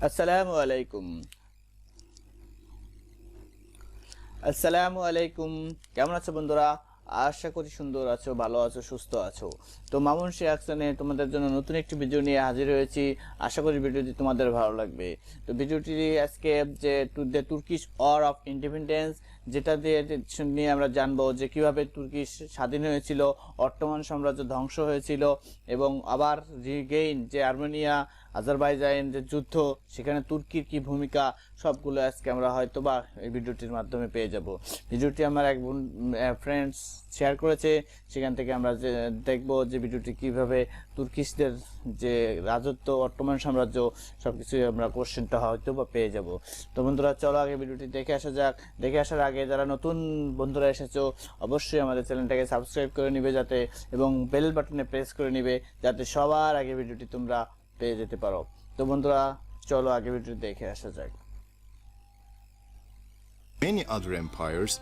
আসসালামু আলাইকুম কেমন আছো বন্ধুরা? আশা করি সুন্দর আছো, ভালো আছো, সুস্থ আছো। তো মামুন'স রিঅ্যাকশনে তোমাদের জন্য নতুন একটি ভিডিও নিয়ে হাজির হয়েছি। আশা করি ভিডিওটি তোমাদের ভালো লাগবে। তো ভিডিওটি আজকে যে the Turkish War of Independence, যেটা নিয়ে আমরা জানবো যে কিভাবে তুর্কি স্বাধীন হয়েছিল, অটোমান সাম্রাজ্য ধ্বংস হয়েছিল এবং আবার রিগেইন যে আর্মেনিয়া আজারবাইজান যে যুদ্ধ, সেখানে তুর্কির কি ভূমিকা, সবগুলো আজকে আমরা হয়তো বা এই ভিডিওটির মাধ্যমে পেয়ে যাব। ভিডিওটি আমার এক ফ্রেন্ডস শেয়ার করেছে, সেখান থেকে আমরা দেখব যে ভিডিওটি কিভাবে তুর্কিশদের যে রাজত্ব, অটোমান সাম্রাজ্য, সবকিছু আমরা কোশ্চেনটা হয়তো বা পেয়ে যাব। তো বন্ধুরা চলো আগে ভিডিওটি দেখে আসা যাক। দেখে আসার আগে যারা নতুন বন্ধুরা এসেছো অবশ্যই আমাদের চ্যানেলটাকে সাবস্ক্রাইব করে নিবে যাতে, এবং বেল বাটনে প্রেস করে নিবে যাতে সবার আগে ভিডিওটি তোমরা পেয়ে যেতে পারো। তো বন্ধুরা চলো আগে ভিডিওটি দেখে আসা যাক। Many other empires,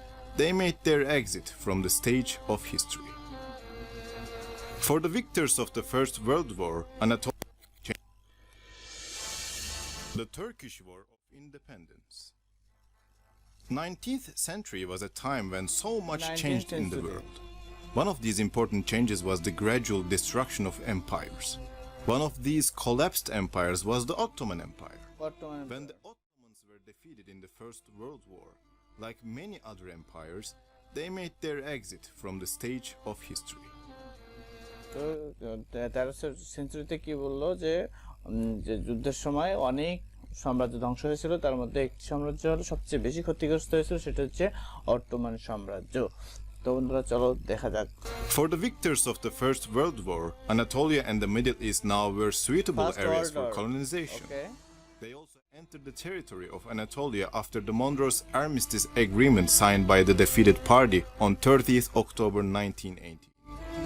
they made their exit from the stage of history. For the victors of the First World War, Anatolia, the Turkish War of Independence. 19th century was a time when so much changed in the world. One of these important changes was the gradual destruction of empires. One of these collapsed empires was the Ottoman Empire. When the Ottomans were defeated in the First World War, like many other empires, they made their exit from the stage of history. তো 13শ সেঞ্চুরিতে কি বললো যে যুদ্ধের সময় অনেক সাম্রাজ্য ধ্বংস হয়েছিল, তার মধ্যে একটি সাম্রাজ্য হলো সবচেয়ে বেশি ক্ষতিগ্রস্ত হয়েছিল, সেটা হচ্ছে অটোমান সাম্রাজ্য। তো বন্ধুরা চলো দেখা যাক। For the victors of the First World War, Anatolia and the Middle East now were suitable areas for colonization. They also entered the territory of Anatolia after the Mondros Armistice Agreement signed by the defeated party on 30th October 1980.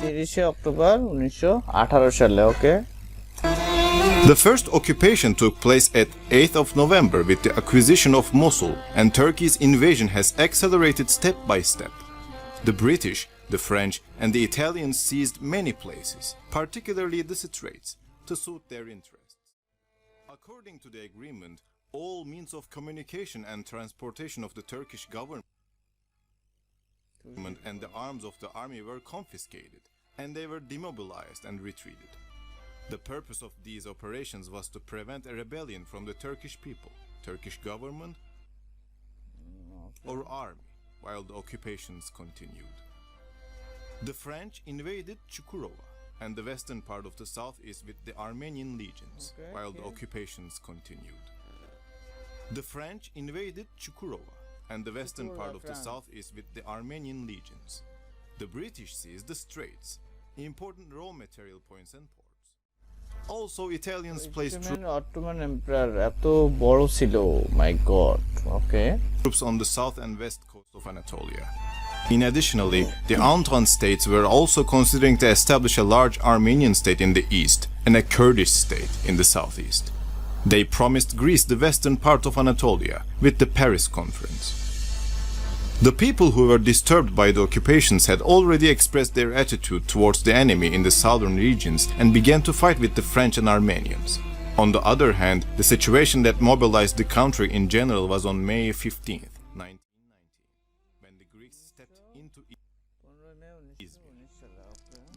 30 October 1918 সালে। ওকে। The first occupation took place at 8th of November with the acquisition of Mosul, and Turkey's invasion has accelerated step by step. The British, the French, and the Italians seized many places, particularly the Straits, to suit their interests. According to the agreement, all means of communication and transportation of the Turkish government and the arms of the army were confiscated, and they were demobilized and retreated. The purpose of these operations was to prevent a rebellion from the Turkish people, Turkish government, or army, while the occupations continued. The French invaded Çukurova and the western part of the southeast with the Armenian legions, while the occupations continued. The French invaded Çukurova and the western part of the southeast with the Armenian legions. The British seized the Straits, important raw material points and ports. Also, Italians placed Ottoman Emperor এত বড় ছিল, my god. Okay. Troops on the south and west coast of Anatolia. Additionally, the Entente states were also considering to establish a large Armenian state in the east and a Kurdish state in the southeast. They promised Greece the western part of Anatolia with the Paris Conference. The people who were disturbed by the occupations had already expressed their attitude towards the enemy in the southern regions and began to fight with the French and Armenians. On the other hand, the situation that mobilized the country in general was on May 15th, 1919, when the Greeks stepped into Izmir.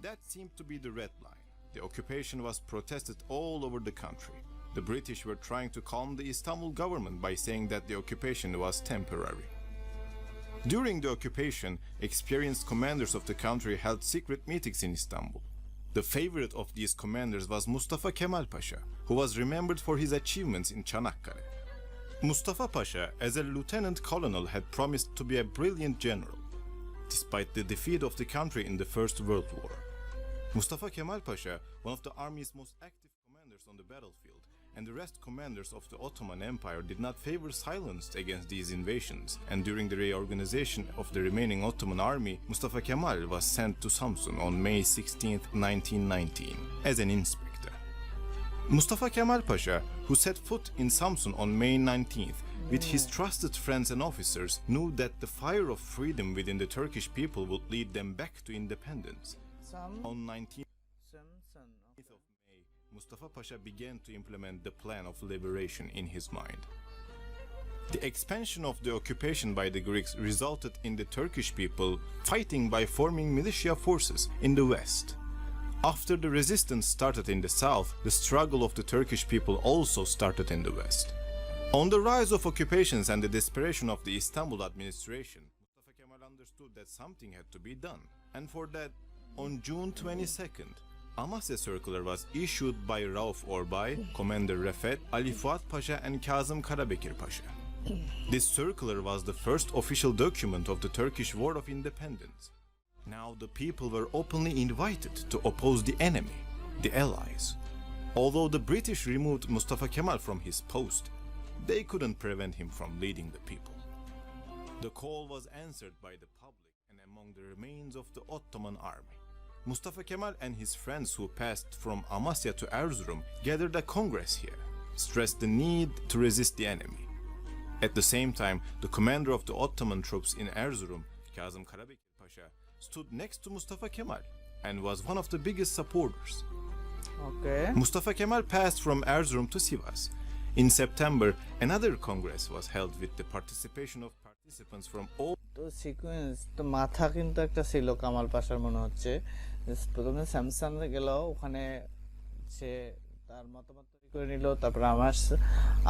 That seemed to be the red line. The occupation was protested all over the country. The British were trying to calm the Istanbul government by saying that the occupation was temporary. During the occupation, experienced commanders of the country held secret meetings in Istanbul. The favorite of these commanders was Mustafa Kemal Pasha, who was remembered for his achievements in Çanakkale. Mustafa Pasha, as a lieutenant colonel, had promised to be a brilliant general, despite the defeat of the country in the First World War. Mustafa Kemal Pasha, one of the army's most active commanders on the battlefield, and the rest commanders of the Ottoman Empire did not favor silence against these invasions, and during the reorganization of the remaining Ottoman army, Mustafa Kemal was sent to Samsun on May 16, 1919, as an inspector. Mustafa Kemal Pasha, who set foot in Samsun on May 19th, with his trusted friends and officers, knew that the fire of freedom within the Turkish people would lead them back to independence. On 19th of May, Mustafa Pasha began to implement the plan of liberation in his mind. The expansion of the occupation by the Greeks resulted in the Turkish people fighting by forming militia forces in the west. After the resistance started in the south, the struggle of the Turkish people also started in the west. On the rise of occupations and the desperation of the Istanbul administration, Mustafa Kemal understood that something had to be done. And for that, on June 22nd, Amasya Circular was issued by Rauf Orbay, Commander Refet, Ali Fuat Pasha and Kazım Karabekir Pasha. This circular was the first official document of the Turkish War of Independence. Now the people were openly invited to oppose the enemy, the Allies. Although the British removed Mustafa Kemal from his post, they couldn't prevent him from leading the people. The call was answered by the public and among the remains of the Ottoman army. Mustafa Kemal and his friends who passed from Amasya to Erzurum gathered a congress here, stressed the need to resist the enemy. At the same time, the commander of the Ottoman troops in Erzurum, Kazım Karabekir Pasha, stood next to Mustafa Kemal and was one of the biggest supporters. Okay. Mustafa Kemal passed from Erzurum to Sivas. In September, another congress was held with the participation of participants from all তো sequence তো মাথা কিন্তু একটা ছিল কামাল পাশার মনে হচ্ছে প্রথমে স্যামসাংয়ে গেল ওখানে সে তার মতামত তৈরি করে নিল তারপর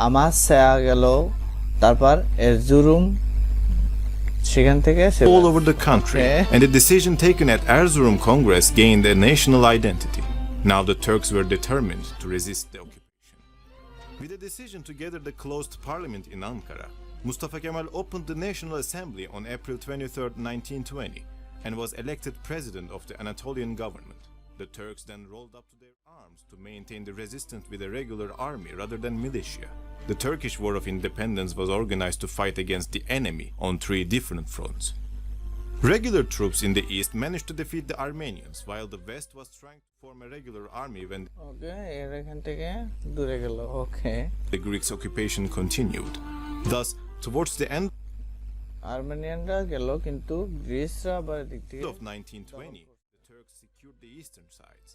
আমাসা গেল তারপর এরজুরুম সেখান থেকে all over the country, and the decision taken at Erzurum Congress gained a national identity. Now the Turks were determined to resist the occupation. With the decision to gather the closed parliament in Ankara, Mustafa Kemal opened the National Assembly on April 23, 1920, and was elected president of the Anatolian government. The Turks then rolled up to their arms to maintain the resistance with a regular army rather than militia. The Turkish War of Independence was organized to fight against the enemy on 3 different fronts. Regular troops in the east managed to defeat the Armenians, while the west was trying to form a regular army when the Greeks' occupation continued. Thus, towards the end of 1920, the Turks secured the eastern sides.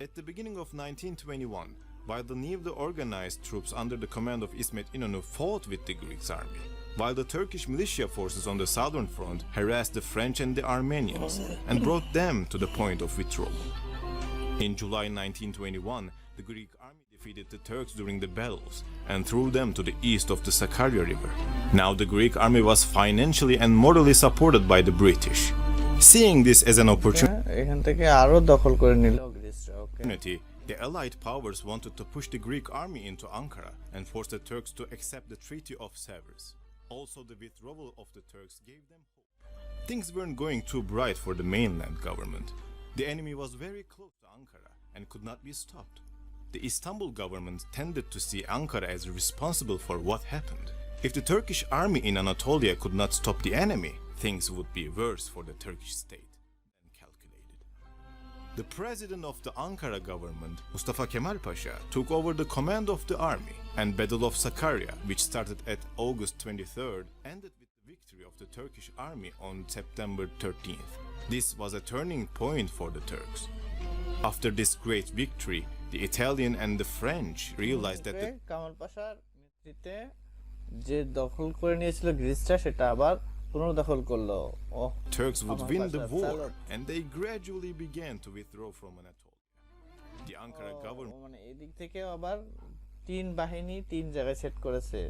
At the beginning of 1921, while the newly organized troops under the command of İsmet İnönü fought with the Greeks' army, while the Turkish militia forces on the southern front harassed the French and the Armenians and brought them to the point of withdrawal. In July 1921, the Greek army defeated the Turks during the battles and threw them to the east of the Sakarya River. Now the Greek army was financially and morally supported by the British. Seeing this as an opportunity, the Allied powers wanted to push the Greek army into Ankara and force the Turks to accept the Treaty of Sevres. Also, the withdrawal of the Turks gave them hope. Things weren't going too bright for the mainland government. The enemy was very close to Ankara and could not be stopped. The Istanbul government tended to see Ankara as responsible for what happened. If the Turkish army in Anatolia could not stop the enemy, things would be worse for the Turkish state than calculated. The president of the Ankara government, Mustafa Kemal Pasha, took over the command of the army, and Battle of Sakarya, which started at August 23rd, ended with the victory of the Turkish army on September 13th. This was a turning point for the Turks. After this great victory, the Italian and the French realized that the Kamal পাশার নেতৃত্বে যে দখল করে নিয়েছিল গ্রিসটা সেটা আবার পুনর্দখল করলো Turks would win the war, and they gradually began to withdraw from Anatolia. The Ankara government মানে এদিক থেকে আবার তিন বাহিনী তিন জায়গায় সেট করেছে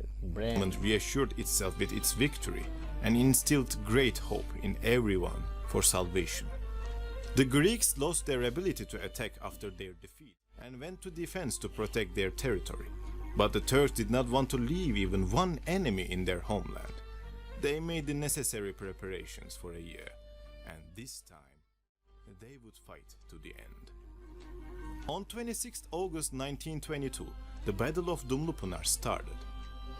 reassured itself with its victory and instilled great hope in everyone for salvation. The Greeks lost their ability to attack after their defeat and went to defense to protect their territory. But the Turks did not want to leave even one enemy in their homeland. They made the necessary preparations for a year, and this time they would fight to the end. On 26 August 1922, the Battle of Dumlupınar started.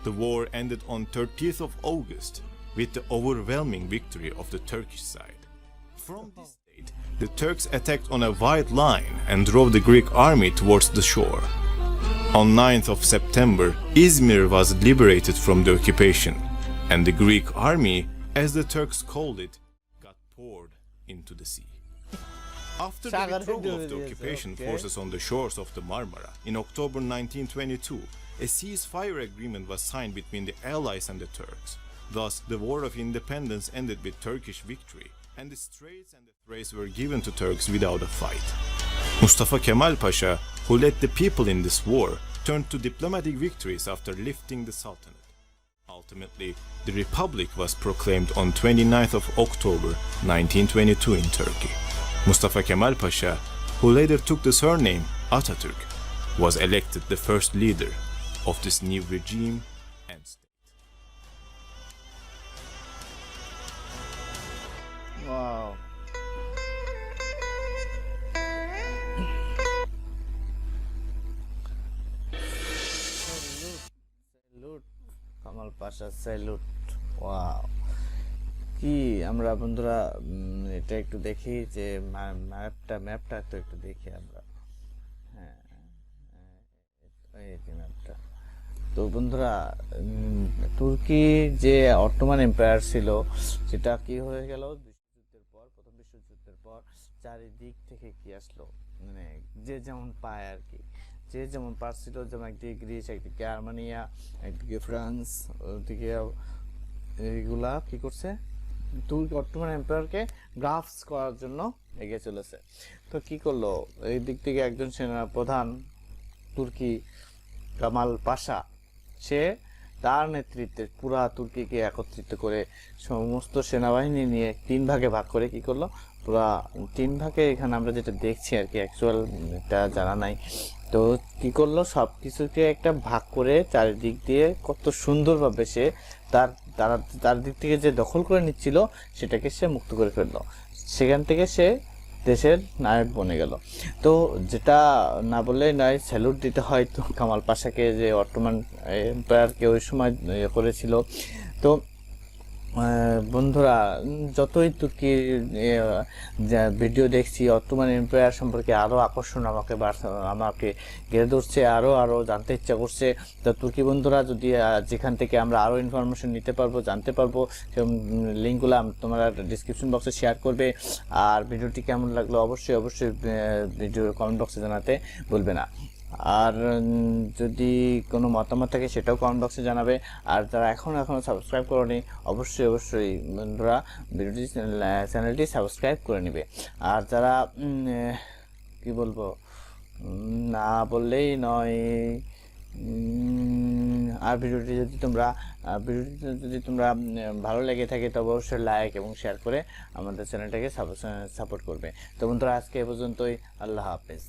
The war ended on 30th of August with the overwhelming victory of the Turkish side. From this date, the Turks attacked on a wide line and drove the Greek army towards the shore. On 9th of September, Izmir was liberated from the occupation, and the Greek army, as the Turks called it, got poured into the sea. After the withdrawal of the occupation forces on the shores of the Marmara in October 1922, a ceasefire agreement was signed between the Allies and the Turks. Thus, the War of Independence ended with Turkish victory, and the Straits and the Thrace were given to Turks without a fight. Mustafa Kemal Pasha, who led the people in this war, turned to diplomatic victories after lifting the Sultanate. Ultimately, the Republic was proclaimed on 29th of October 1922 in Turkey. Mustafa Kemal Pasha, who later took the surname Atatürk, was elected the first leader of this new regime and state. Wow. Salute, Kamal Pasha salute. Wow, কি আমরা বন্ধুরা এটা একটু দেখি যে ম্যাপটা তো একটু দেখি আমরা। হ্যাঁ, এই যে ম্যাপটা। তো বন্ধুরা, তুর্কি যে অটোমান এম্পায়ার ছিল সেটা কি হয়ে গেল বিশ্বযুদ্ধের পর, প্রথম বিশ্বযুদ্ধের পর চারিদিক থেকে কি আসলো, মানে যে যেমন পায় আর কি, যে যেমন পারছিল, যেমন একদিকে গ্রিস, একদিকে আর্মেনিয়া, একদিকে ফ্রান্স, ওদিকে এইগুলা কি করছে, তুর্কি অটোমান এম্পায়ারকে গ্রাফস করার জন্য এগিয়ে চলেছে। তো কি করলো, এই দিক থেকে একজন সেনা প্রধান তুর্কি কামাল পাশা, সে তার নেতৃত্বে পুরা তুর্কিকে একত্রিত করে সমস্ত সেনাবাহিনী নিয়ে 3 ভাগে ভাগ করে কি করলো, পুরা 3 ভাগে, এখানে আমরা যেটা দেখছি আর কি, অ্যাকচুয়াল এটা জানা নাই। তো কি করলো, সব কিছুকে একটা ভাগ করে চারিদিক দিয়ে কত সুন্দরভাবে সে তার দিক থেকে যে দখল করে নিচ্ছিল সেটাকে সে মুক্ত করে ফেললো, সেখান থেকে সে দেশের নায়ক বনে গেল। তো যেটা না বললেই নয়, স্যালুট দিতে হয় তো কামাল পাশাকে, যে অটোমান এম্পায়ারকে ওই সময় করেছিল। তো বন্ধুরা, যতই তুর্কির ভিডিও দেখছি, অটোমান এম্পায়ার সম্পর্কে আরও আকর্ষণ আমাকে ঘিরে ধরছে, আরও জানতে ইচ্ছা করছে। তো তুর্কি বন্ধুরা, যদি যেখান থেকে আমরা আরও ইনফরমেশন নিতে পারবো, জানতে পারবো, লিঙ্কগুলো তোমরা ডিসক্রিপশন বক্সে শেয়ার করবে। আর ভিডিওটি কেমন লাগলো অবশ্যই ভিডিওর কমেন্ট বক্সে জানাতে ভুলবে না। আর যদি কোনো মতামত থাকে সেটাও কমেন্ট বক্সে জানাবে। আর যারা এখনও সাবস্ক্রাইব করোনি, অবশ্যই বন্ধুরা চ্যানেলটি সাবস্ক্রাইব করে নেবে। আর যারা কি বলবো, না বললেই নয়, আর ভিডিওটি যদি তোমরা ভালো লেগে থাকে তবে অবশ্যই লাইক এবং শেয়ার করে আমাদের চ্যানেলটাকে সাপোর্ট করবে। তো বন্ধুরা, আজকে এ পর্যন্তই। আল্লাহ হাফেজ।